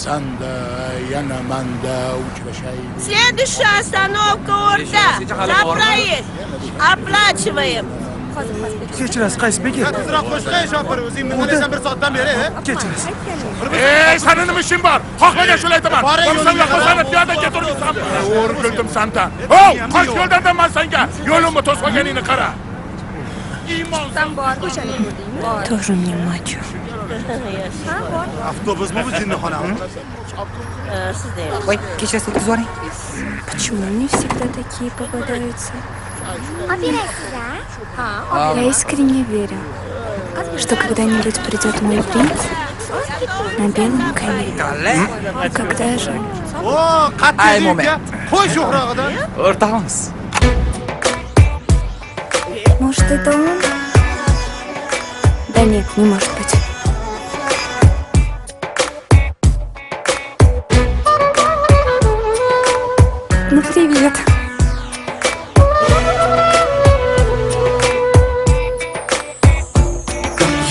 sanda, yana manda uchrashaylik. Следующая остановка Орда. Заправить. Оплачиваем. Kechirasiz, qaysi bekat? Tezroq qo'shqay shopir, o'zing mingalaysan 1 soatdan beri. Kechirasiz. Seni nima ishing bor? Xohlagan shuni aytaman. Bo'lmasa qo'zg'alib piyoda keturibsan. O'rgildim santa. Qoch yo'ldan men senga yo'limni to'smaganingni qara. Там бор. Тоже мне мачо. Avtobusmi bu jinnixonami? Ой, kechirasiz, o'tib yuboring. Почему они всегда такие попадаются? Я искренне верю, что когда-нибудь придет мой принц на белом коне. Когда же? O, qat'iylikka qo'y sho'xrog'idan. O'rtog'imiz. Может, это он? Да нет, не может быть. Ну, привет.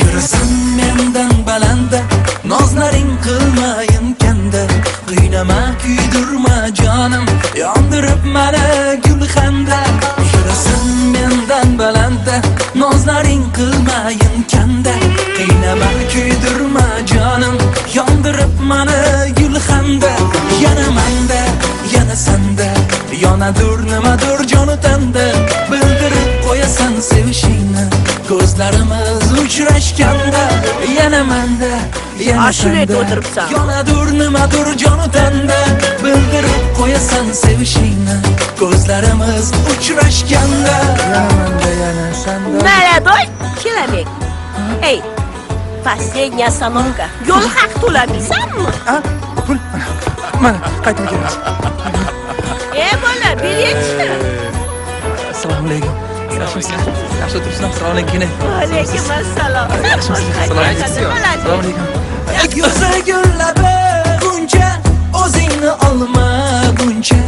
Yurasan mendan balanda, nozlaring qilmayin kanda. Qiynama, kuydirma jonim, yondirib mana gulxanda. Yurasan mendan balanda, nozlaring qilmayin kanda. Qiynama, kuydirma jonim, yondirib mana gulxanda. Yana manda, yana sanda, yonadur nimadur joni tanda. Bildirib qo'yasan sevishingni, ko'zlarimiz uchrashganda. Yana manda, yana sanda, yonadur nimadur joni tanda. Bildirib qo'yasan sevishingni, ko'zlarimiz uchrashganda. Yana manda, yana sanda. Молодой человек. Эй, последняя остановка. Yo'l haq to'lamaysanmi? Pul. Mana, qaytib kelamiz. Bola, biletchi. Assalomu alaykum. Yaxshimisiz? Yaxshi o'tiribsizmi? Assalomu alaykum. Alaykum assalom. Assalomu alaykum. Yuzagullabi guncha, o'zingni olmaguncha,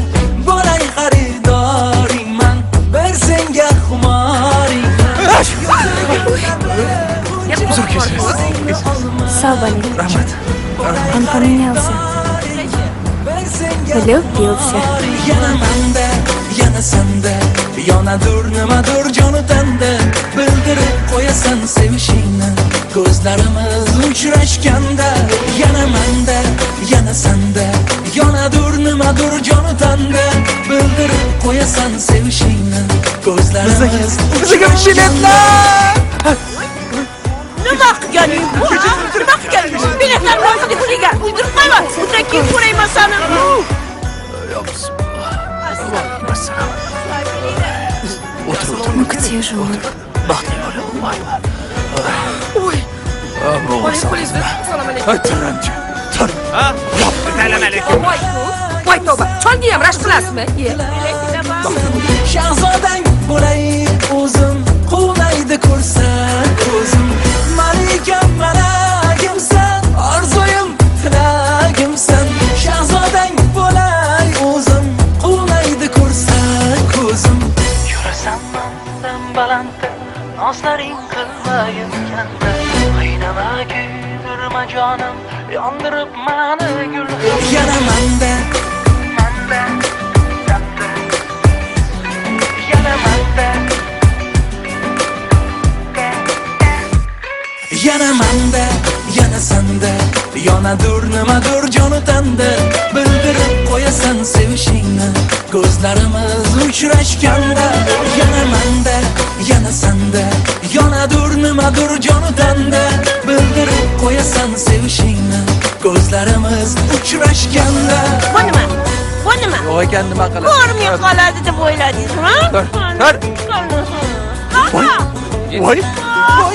bo'lay xaridoringman, bir senga xumoringman. Uzr kechirasiz. Сабали. Rahmat. Он поменялся. Влюбился. Yana manda, yana sanda, yonadur nimadur joni tanda. Bildirib qo'yasan sevishingni, ko'zlarimiz uchrashganda. Yana manda, yana sanda, yonadur nimadur joni tanda. Bildirib qo'yasan sevishingni, ko'zlarimiz uchrashganda. Nima qilganing bu? Nima qilganing? Biletlar bordi puliga. Uydirib qo'yma. Bundan keyin ko'rayman seni. Ну где же он? Ой. Voy tavba, cholga ham rashk qilasizmi? Shahzodang bo'lay o'zim, quvnaydi ko'rsan ko'zim. Malikam malagimsan, orzuyim tilagimsan. Shahzodang bo'lay o'zim, quvnaydi ko'rsan ko'zim. Yurasan mendan balandda, nozlaring qilmayin kanda. Qaynama kuydirma jonim, yondirib mani gul. Yana manda, manda, sanda. Yana manda, yana manda, yana sanda, yonadur nimadur joni tanda. Bildirib qo'yasan sevishingni, ko'zlarimiz uchrashganda. Yana manda, yana sanda, yonadur nimadur joni tanda. Bildirib qo'yasan sevishingni, ko'zlarimiz uchrashganda. Bu nima? Bu nima? Yo'q ekan, nima qiladi? Ko'rmay qoladi deb o'yladingizmi? Voy. Voy.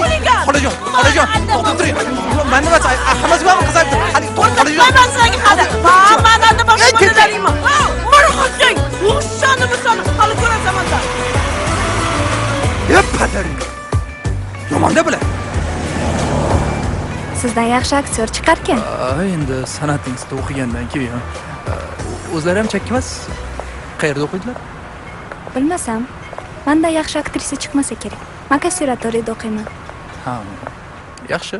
Xuligan. Xolajon, to'xtab turing. Men nima aytay? Hammasi ham qizardi. Hadi to'xtab turing. Ben sizga hadi. Hammani boshqa bo'ladilarmi? Mana xo'jay. O'shani misoli hali ko'rasan manda. Yep, padaring. Yomon-da bular. Sizdan yaxshi aktyor chiqarkan. Endi san'atingizda o'qigandan keyin o'zlari ham chakki emas. Qayerda o'qiydilar? Bilmasam, menda yaxshi aktrisa chiqmasa kerak. Men konservatoriyada o'qiyman. Ha. Yaxshi.